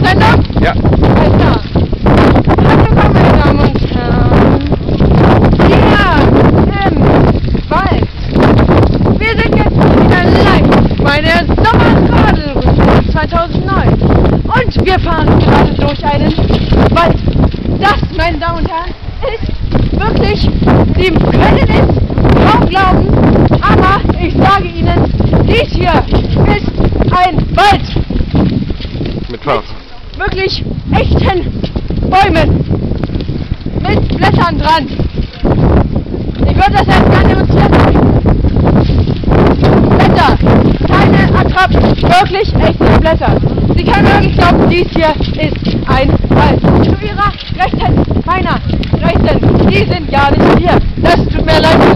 Sendung? Ja. Alles klar. Hallo, meine Damen und Herren. Hier im Wald. Wir sind jetzt wieder live bei der Sommerradelrunde 2009. Und wir fahren gerade durch einen Wald. Das, meine Damen und Herren, ist wirklich, Sie können es kaum glauben, aber ich sage Ihnen, dies hier ist ein Wald. Mit was? Wirklich echten Bäumen mit Blättern dran. Ich würde das jetzt gerne demonstrieren. Blätter, keine Attrappen, wirklich echte Blätter. Sie können wirklich glauben, dies hier ist ein Wald. Zu Ihrer Rechten, meiner Rechten, die sind gar nicht hier. Das tut mir leid.